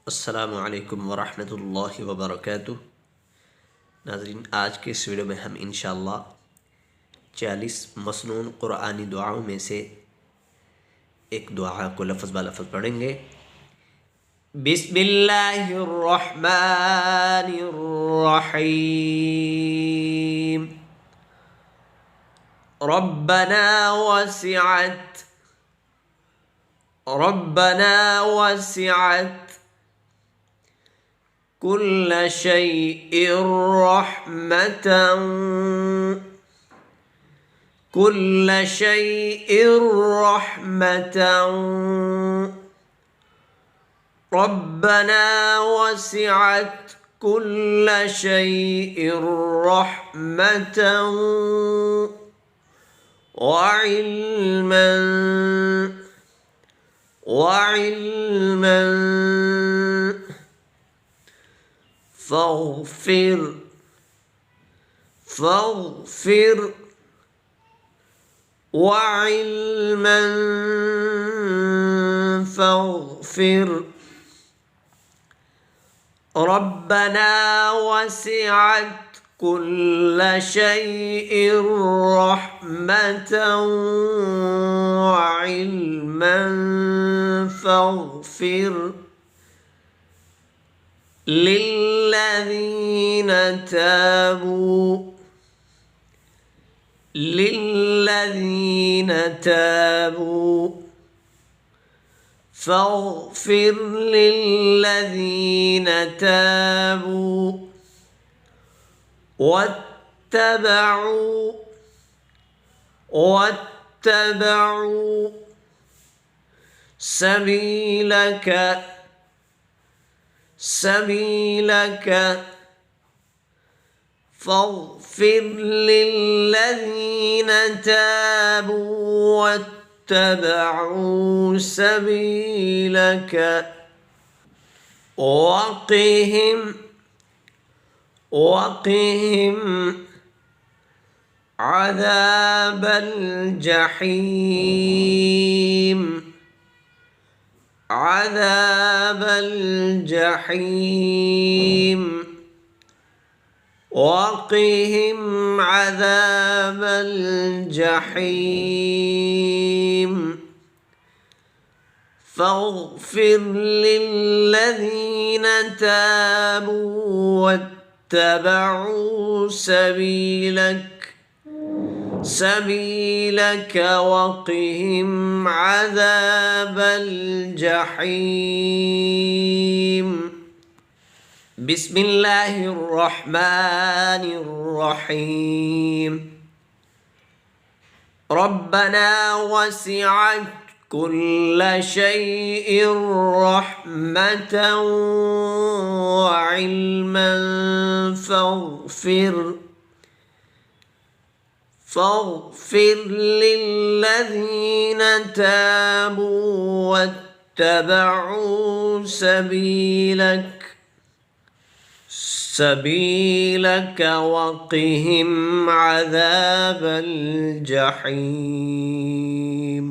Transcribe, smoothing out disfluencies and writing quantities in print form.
अस्सलामु अलैकुम वरहमतुल्लाहि वबरकातुह। नाज़रीन, आज के इस वीडियो में हम इंशाअल्लाह 40 मसनून क़ुरआनी दुआओं में से एक दुआ को लफ्ज़ ब लफ्ज़ पढ़ेंगे। बिस्मिल्लाहिर्रहमानिर्रहीम। रब्बना वसिअत कुल्ल शैइन रहमतन। रब्बना वसिअत कुल्ल शैइन रहमतन وعلما فاغفر وعلما فاغفر. ربنا وسعت كل شيء رحمة وعلما فاغفر للذين تابوا فاغفر للذين تابوا واتبعوا سبيلك فاغفر للذين تابوا واتبعوا سبيلك وقهم عذاب الجحيم. وقهم عذاب الجحيم. فاغفر للذين تابوا واتبعوا سبيلك وقهم عذاب الجحيم. بسم الله الرحمن الرحيم. ربنا وسعت كل شيء رحمة وعلما فاغفر للذين تابوا واتبعوا سبيلك وقهم عذاب الجحيم.